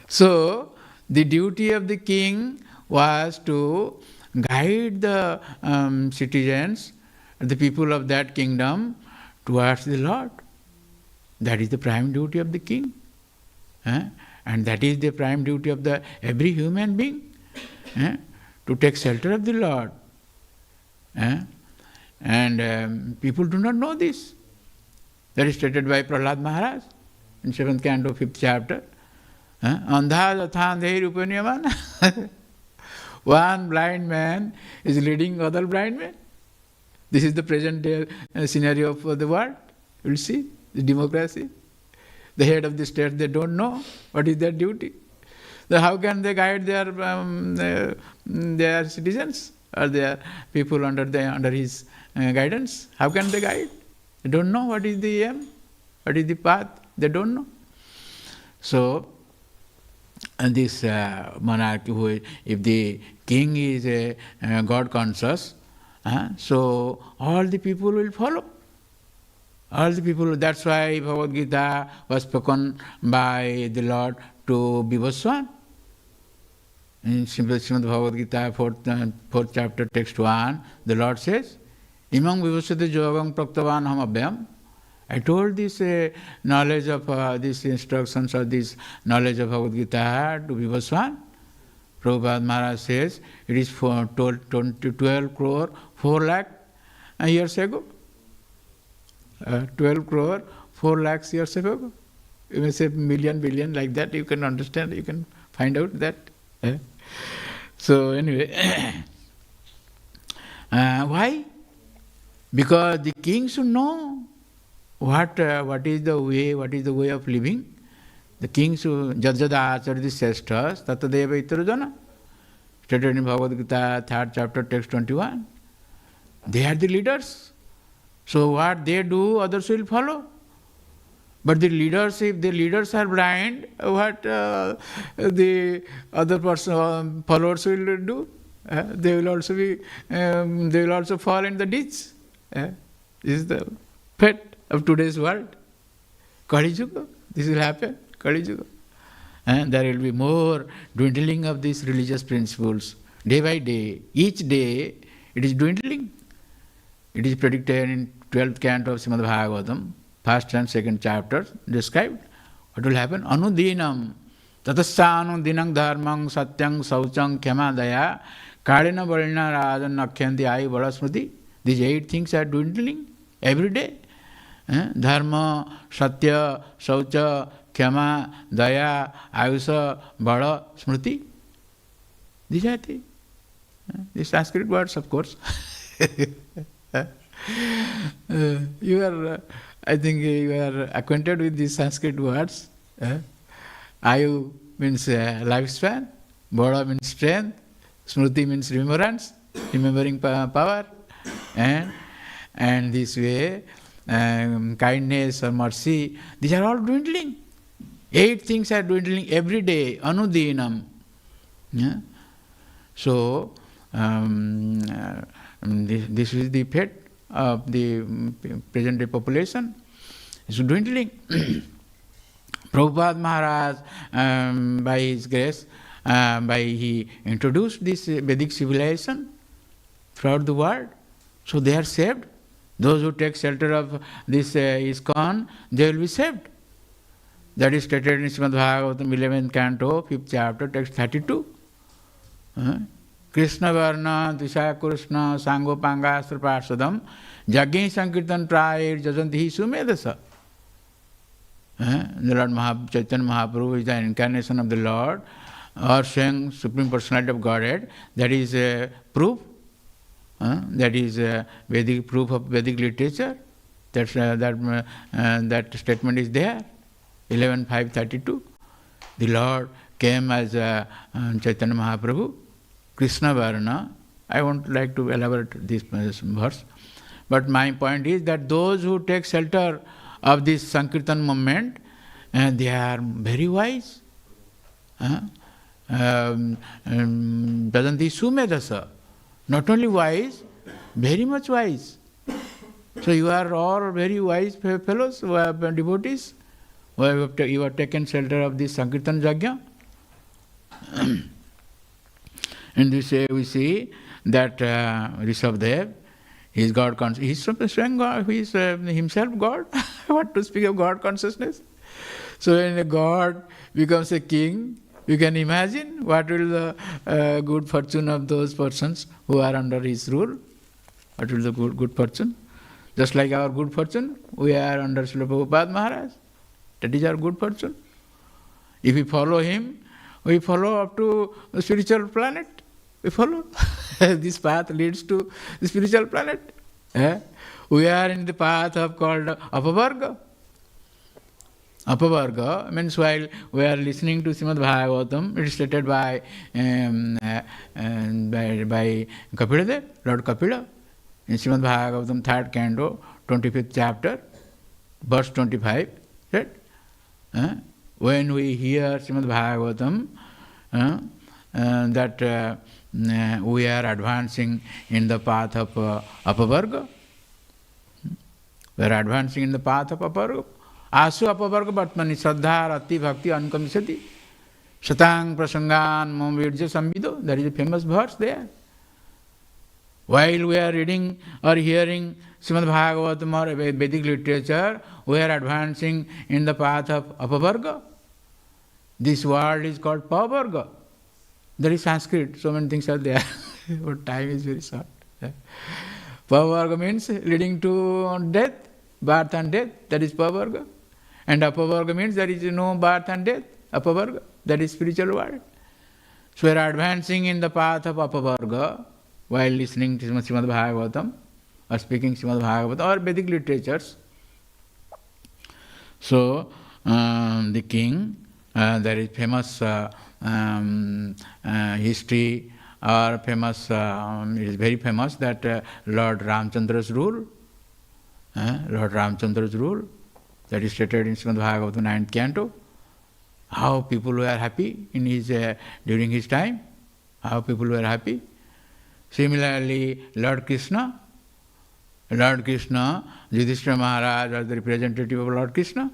So, the duty of the king was to guide the citizens, the people of that kingdom, towards the Lord. That is the prime duty of the king. And that is the prime duty of every human being. To take shelter of the Lord. And people do not know this. That is stated by Prahlad Maharaj in 7th canto, 5th chapter. Andha jathandhir upanyaman. One blind man is leading other blind men. This is the present day scenario of the world. You will see the democracy. The head of the state, they don't know what is their duty. So how can they guide their citizens or their people under his guidance? How can they guide? They don't know what is the aim, what is the path. They don't know. So, and this monarch, if the king is a God conscious, so all the people will follow. All the people, that's why Bhagavad Gita was spoken by the Lord to Vivaswan. In Srimad Bhagavad Gita, 4th chapter, text 1, the Lord says, Imam Vivasvata Yogam Praktavan Ham Abhyam. I told this knowledge of these instructions or this knowledge of Bhagavad Gita to Vivaswan. Prabhupada Maharaj says it is 12 crore 4 lakh years ago. 12 crore 4 lakhs years ago. You may say million, billion, like that. You can understand, you can find out that. So anyway, why? Because the king should know what is the way of living. The king should jajada acharya sesthas tatadeva itarajana. Stated in Bhagavad Gita, 3rd chapter, text 21. They are the leaders. So what they do, others will follow. But the leaders, if the leaders are blind, what the other person followers will do? They will also be. They will also fall in the ditch. This is the fate of today's world. Kali Yuga. This will happen. Kali Yuga. And there will be more dwindling of these religious principles. Day by day, each day, it is dwindling. It is predicted in 12th canto of Srimad Bhagavatam, 1st and 2nd chapters, described. What will happen? Anudinam, tatasya anudinam dharmang satyang sauchang khyama daya kalina valina rajan nakhyandi ayu bala smriti. These 8 things are dwindling every day. Dharma, satya, saucha, khyama, daya, ayusa, bala, smriti. These are the Sanskrit words, of course. You are, I think you are acquainted with these Sanskrit words. Ayu means lifespan, bala means strength, smriti means remembrance, remembering power, and this way, kindness or mercy, these are all dwindling. 8 things are dwindling every day, anudinam. So, this is the fate of the present day population. It's dwindling. Prabhupada Maharaj, by his grace, he introduced this Vedic civilization throughout the world. So they are saved. Those who take shelter of this ISKCON, they will be saved. That is stated in Srimad Bhagavatam 11th canto, 5th chapter, text 32. Krishna Varna, Disha Krishna, Sango Pangastra Parsadam, Jaggi Sankirtan Trair, Jajanti Sumedasa. The Lord Chaitanya Mahaprabhu is the incarnation of the Lord, or saying Supreme Personality of Godhead. That is a proof. That is Vedic proof of Vedic literature. That statement is there. 11.5.32. The Lord came as Chaitanya Mahaprabhu, Krishna Varna. I won't like to elaborate this verse. But my point is that those who take shelter of this Sankirtan movement, they are very wise. Dadanti Sumedasa. Not only wise, very much wise. So you are all very wise fellows, who are devotees, you have taken shelter of this Sankirtan Yajna. In this way we see that Rishabdev, he is God conscious. He is swaying God. He is himself God. What to speak of God consciousness? So when a God becomes a king, you can imagine what will the good fortune of those persons who are under his rule. What will the good fortune? Just like our good fortune, we are under Srila Prabhupada Maharaj. That is our good fortune. If we follow him, we follow up to the spiritual planet. We follow. This path leads to the spiritual planet. We are in the path of called Apavarga. Apavarga means while we are listening to Srimad Bhagavatam, it is stated by Kapiladev, Lord Kapila, in Srimad Bhagavatam 3rd canto, 25th chapter, verse 25. Right? When we hear Srimad Bhagavatam, that we are advancing in the path of Apavarga. We are advancing in the path of Apavarga. Asu Apavarga Bhatmani Shraddha Rati Bhakti Anukamishati Shatang Prasangan Mom Virja Samvido. There is a famous verse there. While we are reading or hearing Srimad Bhagavatam or Vedic literature, we are advancing in the path of Apavarga. This world is called Pavarga. There is Sanskrit, so many things are there, but time is very short. Pavarga means leading to death, birth and death, that is Pavarga. And Apavarga means there is no birth and death, Apavarga, that is spiritual world. So we are advancing in the path of Apavarga while listening to Srimad Bhagavatam or speaking Srimad Bhagavatam or Vedic literatures. So the king, there is famous history or famous, it is very famous that Lord Ramchandra's rule, that is stated in Srimad Bhagavatam 9th canto, how people were happy in his during his time, how people were happy. Similarly, Lord Krishna, Yudhishthira Maharaj was the representative of Lord Krishna.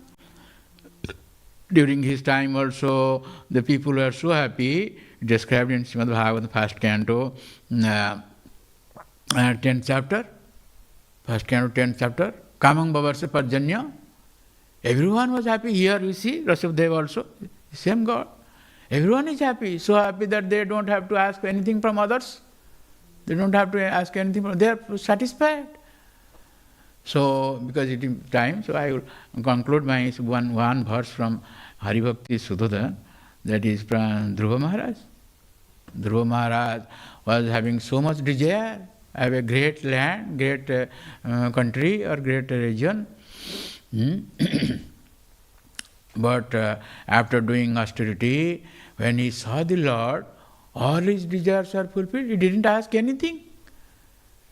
During his time also, the people were so happy, described in Srimad Bhagavatam, 1st canto, 10th chapter, 1st canto, 10th chapter, Kamang Bavarsa Parjanya. Everyone was happy. Here we see Rasavdeva also, same God. Everyone is happy, so happy that they don't have to ask anything from others. They don't have to ask anything from, they are satisfied. So, because it is time, so I will conclude my one verse from Haribhakti Sudhodan, that is from Dhruva Maharaj. Dhruva Maharaj was having so much desire, have a great land, great country or great region. But after doing austerity, when he saw the Lord, all his desires are fulfilled. He didn't ask anything.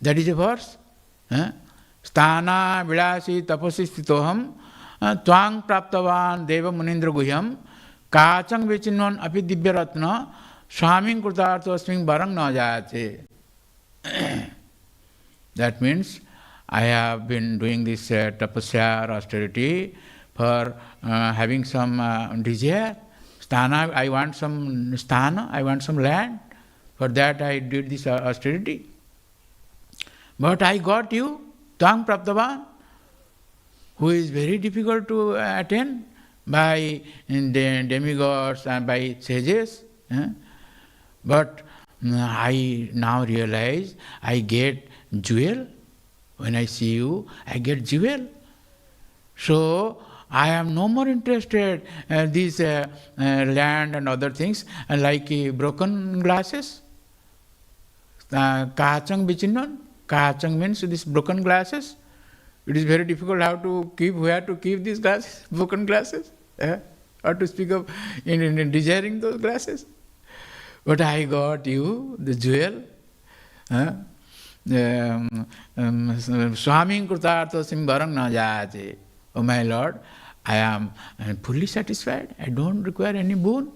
That is a verse. Sthana vilasi tapasi stitoham twang praptavan deva munindra guhyam kachang vichinvan api divya ratna swaming krutarthasming barang na jayate. That means I have been doing this tapasya or austerity for having some desire. Sthana, I want some sthana, I want some land. For that I did this austerity. But I got you, Tvang Praptavan, who is very difficult to attain by demigods and by sages. But I now realize I get jewel. When I see you, I get jewel. So I am no more interested in this land and other things like broken glasses. Kachang Bichinnan. Kachang means these broken glasses. It is very difficult how to keep, where to keep these glasses, broken glasses. Or to speak of in desiring those glasses. But I got you, the jewel. Swaming Krutartha Simbarang na jayate. Oh my Lord, I am fully satisfied. I don't require any boon.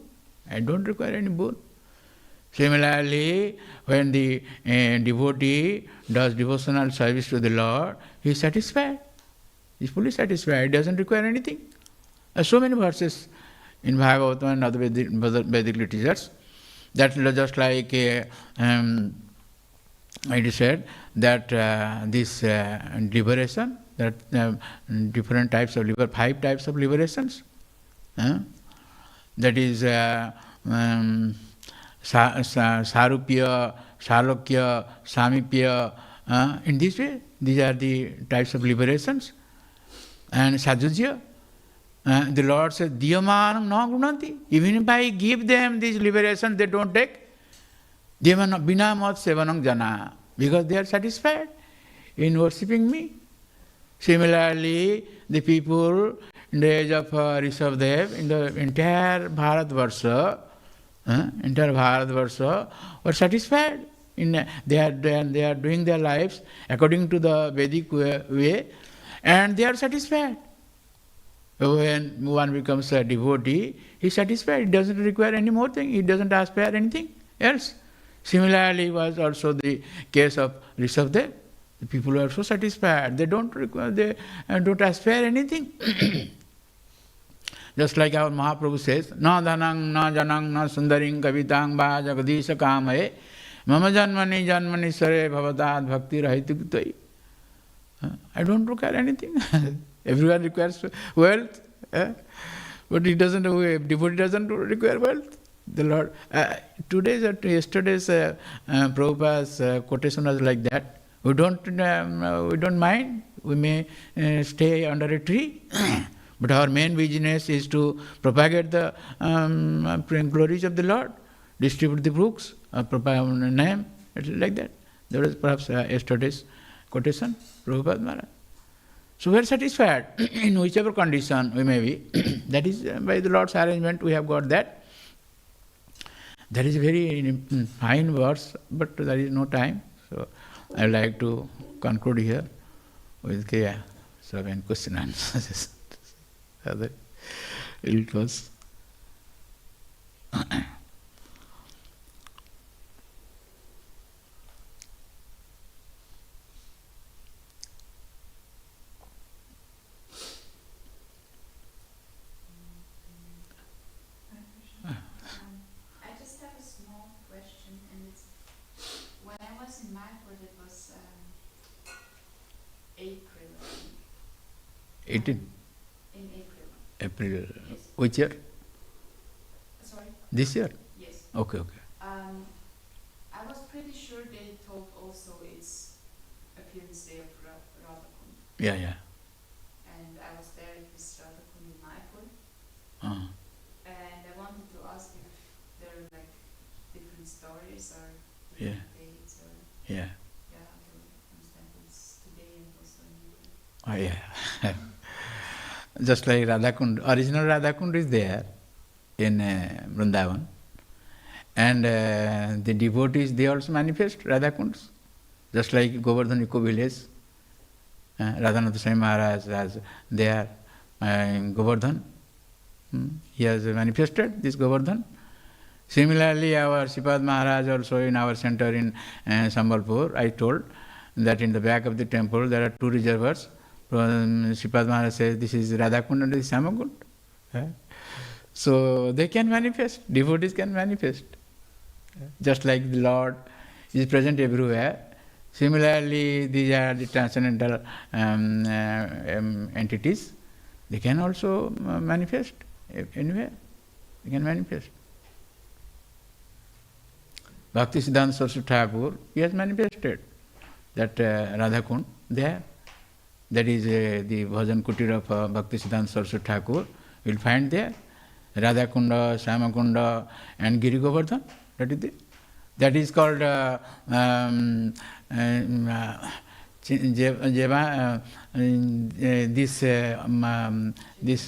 Similarly, when the devotee does devotional service to the Lord, he is satisfied. He is fully satisfied. He doesn't require anything. So many verses in Bhagavatam and other Vedic literatures that just like it is said that this liberation, that different types of 5 types of liberations. That is Sarupya, Salokya, Samipya. In this way, these are the types of liberations. And Sajujya, the Lord says, Diyamanam na gunanti. Even if I give them these liberations, they don't take. Diyamanam bina mat sevanam jana. Because they are satisfied in worshipping me. Similarly, the people in the age of Rishabdev, in the entire Bharatvarsha, were satisfied. They are doing their lives according to the Vedic way, and they are satisfied. When one becomes a devotee, he is satisfied. He doesn't require any more thing. He doesn't aspire anything else. Similarly was also the case of Rishabdev. The people who are so satisfied, they don't require, they don't aspire anything. Just like our Mahaprabhu says, na dhanang, na janang, na sundaring kavitang va jagadisha kamaye, mama janmani sare bhavatad bhakti rahitukitai. I don't require anything. Everyone requires wealth. But he doesn't, devotee doesn't require wealth. The Lord, yesterday's Prabhupada's quotation was like that. We don't mind. We may stay under a tree, but our main business is to propagate the glories of the Lord, distribute the books, propagate the name, like that. That was perhaps yesterday's quotation, Prabhupada Maharaj. So we are satisfied in whichever condition we may be. That is by the Lord's arrangement we have got that. That is very fine verse, but there is no time. So I would like to conclude here with seven question answers. It was. April. 18? In April. April. Yes. Which year? Sorry? This year? Yes. Okay. I was pretty sure they told also it's appearance day of Radhakund. Yeah. And I was there with Radhakund in Mayapur. And I wanted to ask if there are like different stories or different dates or Yeah. Oh, yeah. Just like Radhakund, original Radhakund is there in Vrindavan. And the devotees, they also manifest Radhakunds. Just like Govardhan Eco Village, Radhanath Swami Maharaj has there Govardhan. He has manifested this Govardhan. Similarly, our Sripad Maharaj also in our center in Sambalpur, I told that in the back of the temple there are two reservoirs. Sripad Maharaj says this is Radhakund and this is Syamakund. So they can manifest, devotees can manifest. Just like the Lord is present everywhere. Similarly, these are the transcendental entities. They can also manifest anywhere. They can manifest. Bhaktisiddhanta Saraswati Thakur, he has manifested that Radhakund there. That is the Bhajan Kutir of Bhaktisiddhanta Saraswati Thakur. You will find there Radhakunda, Syamakunda and Giri Govardhan. That is called this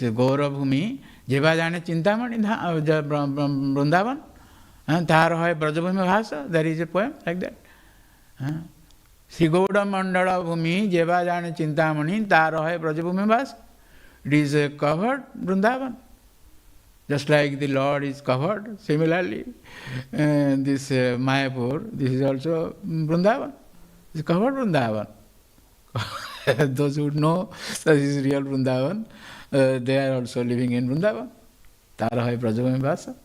Gaura Bhumi, Jeva Jane Chintamani Vrindavan, Tahar Hoy Brajabhumi Bhasa. There is a poem like that. Sri Gauda Mandala Bhumi, Jeva Jane Chintamani, Tahar Hoy Brajabhumi Bhasa. It is covered Vrindavan. Just like the Lord is covered, similarly, this Mayapur, this is also Vrindavan. It is covered Vrindavan. Those who know that this is real Vrindavan, they are also living in Vrindavan. Tarahai Prajabhami Vasa.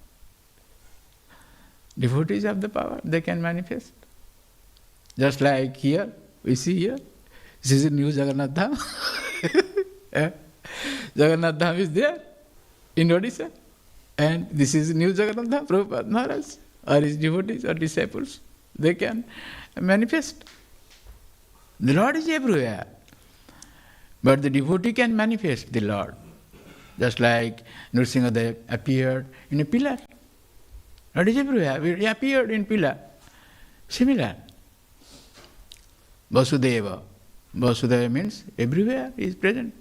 Devotees have the power, they can manifest. Just like here, we see here, this is a new Jagannath Dham. Jagannath Dham is there in Odisha. And this is new Jagannath Dham, Prabhupada Maharaj, or his devotees or disciples. They can manifest. The Lord is everywhere. But the devotee can manifest the Lord. Just like Nrsimhadev appeared in a pillar. Lord is everywhere. He appeared in pillar. Similar. Vasudeva. Vasudeva means everywhere he is present.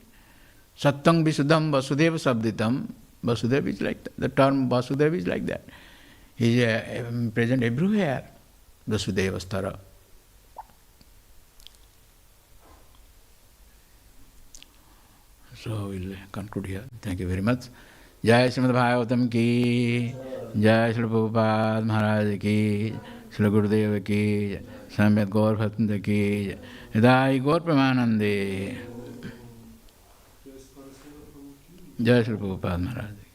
Sattang Visuddham Vasudeva Sabditam. Vasudeva is like that. The term Vasudeva is like that. He is present everywhere. Vasudeva Stara. So we'll conclude here. Thank you very much. Jai Srimad Bhagavatam ki, Jai Srila Prabhupada Maharaj ki, Srila Gurudev ki, Samyat Gaur Bhatanta ki jai. Hidai Gaur Pramanande. Jai Sri Prabhupada Maharaj.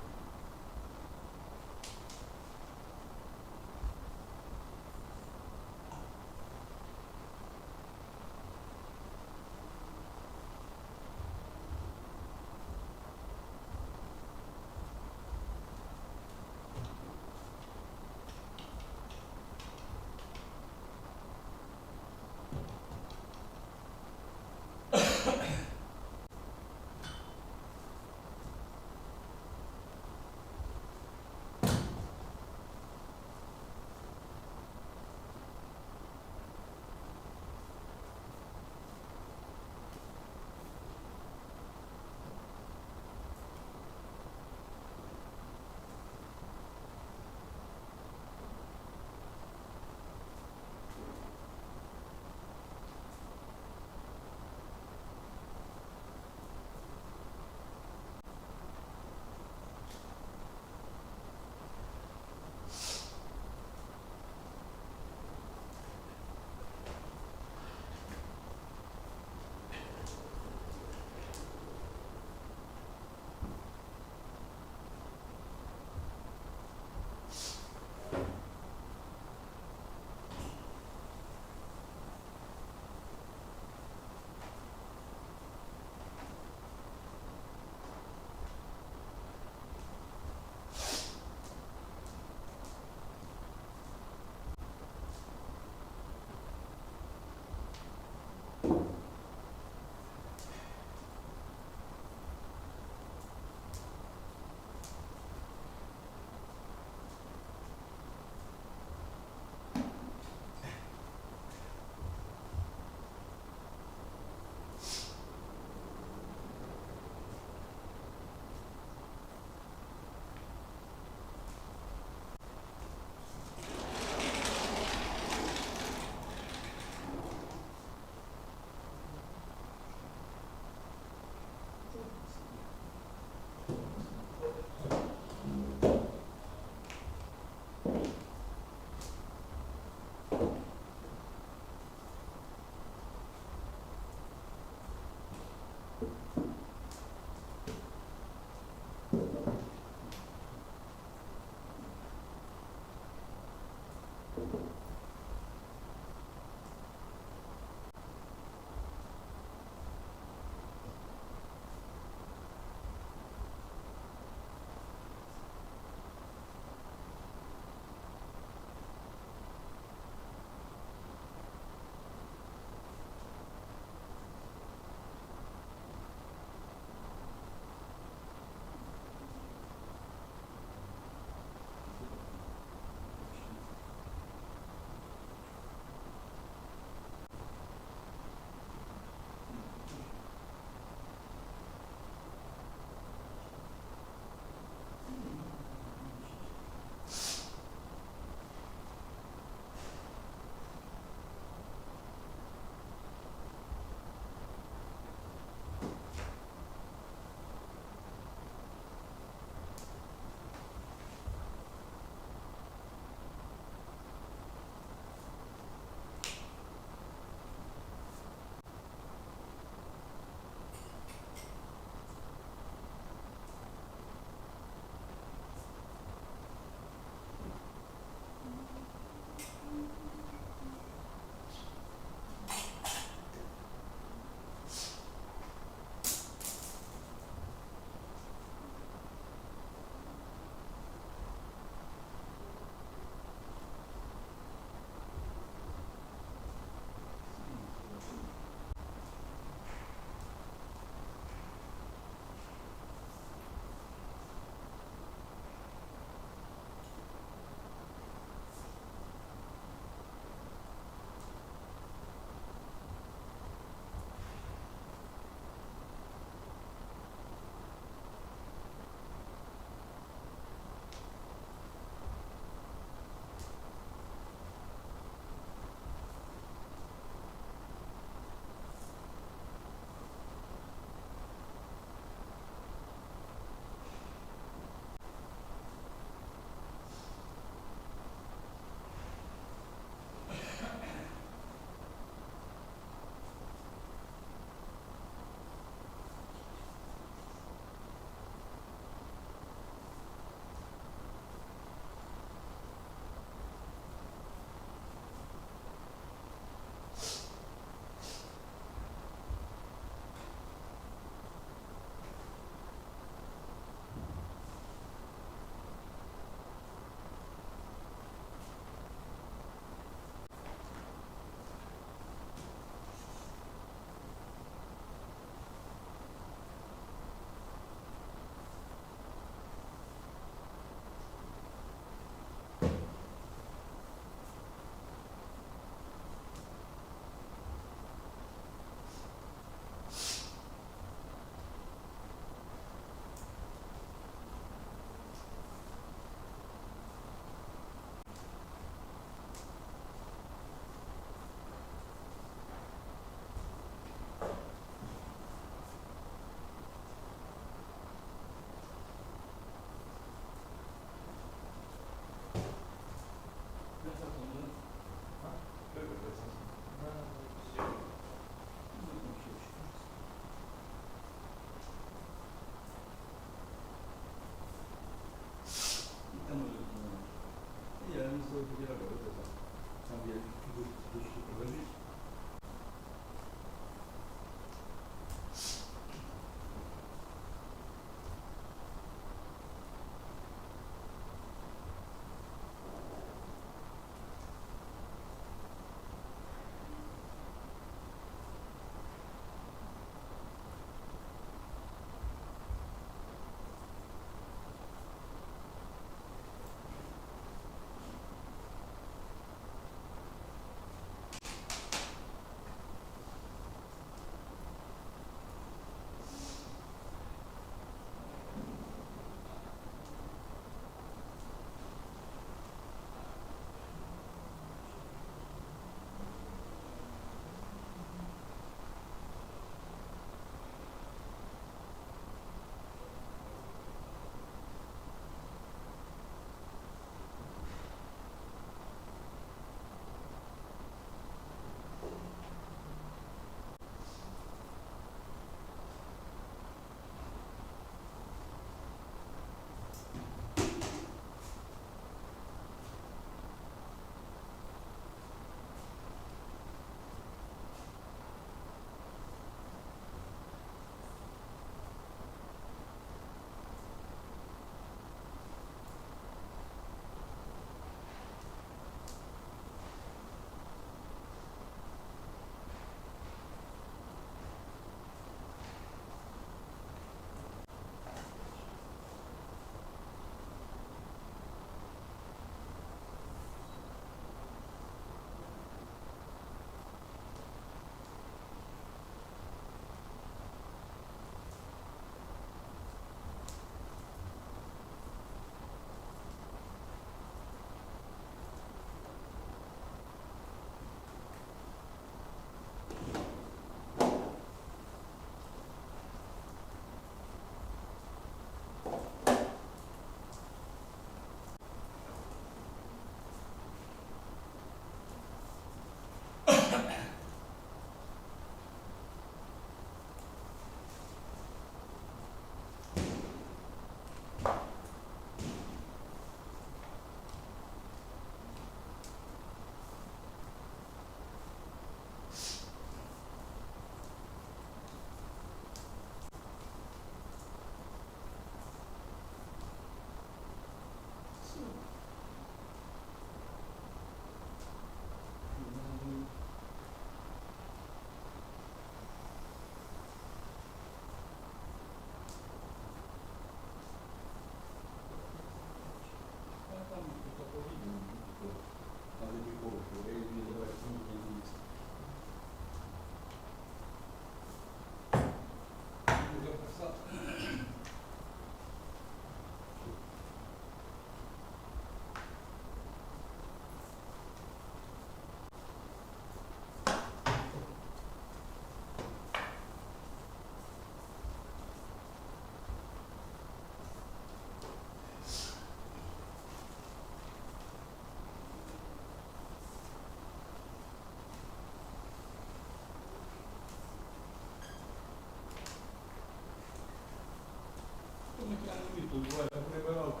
тут буває, я прибирав,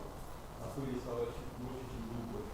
а хвилі стали більше, ніж глибокі.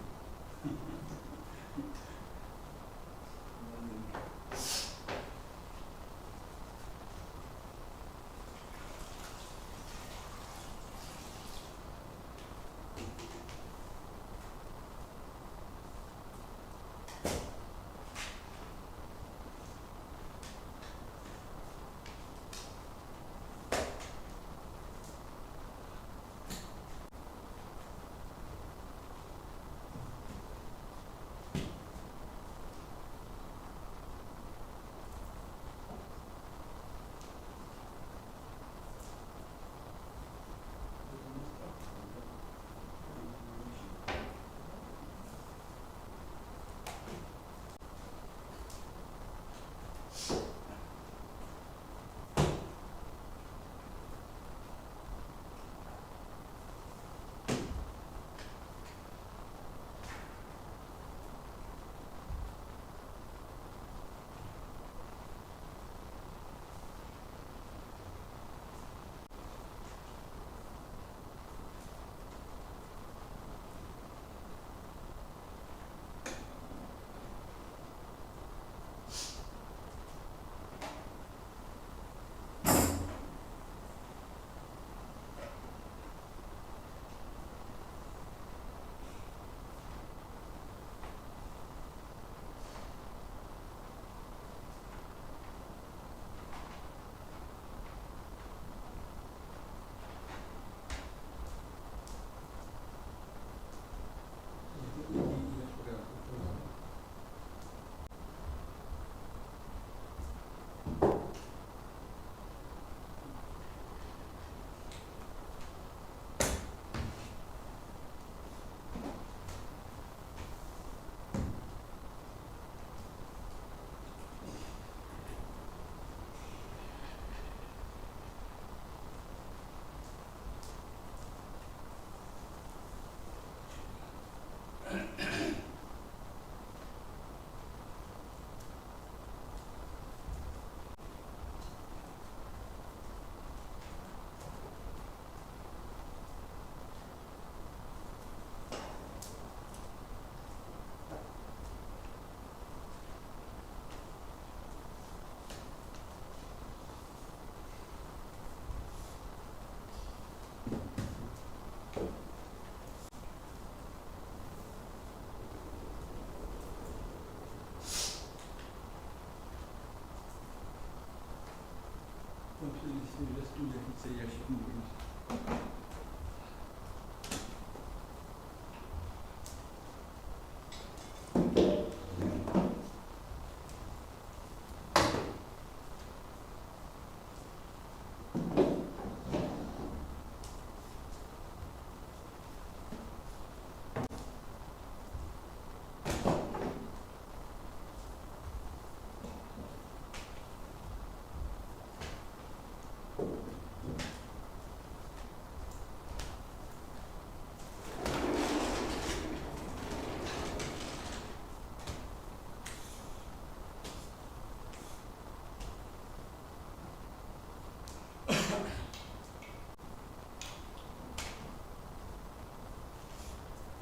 Там вже студія, це ящик можна.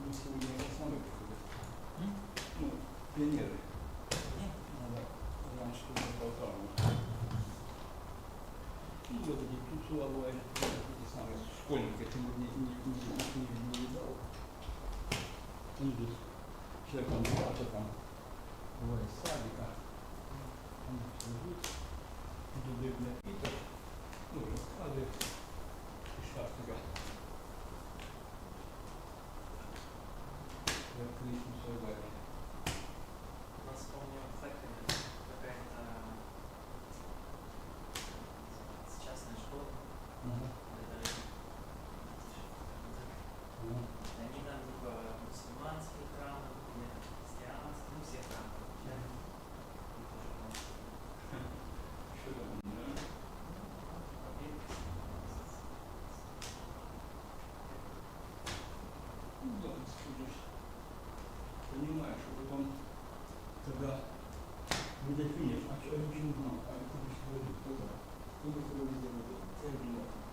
Мы сегодня сами приходили. Ну, пионеры. Надо раньше не болтали. Ну, вот эти тусуа бывают, эти самые школьники, ты не видал. Они тут человек там плачет, там бывает с садика. Они все ждут. Тут дают напиток. Ну, рассказывают. И шапка. Я отлично все говорю. У нас, помню, в Харькове какая-то частная школа, они там типа мусульманские храмы, или христианские, ну все храмы получали. И тоже у нас Что там, да? Ну да, ты скажешь. Понимаешь, что потом, когда будет финиш, а что я ничего не знал, а это бы сегодня кто-то сделал, я не знаю.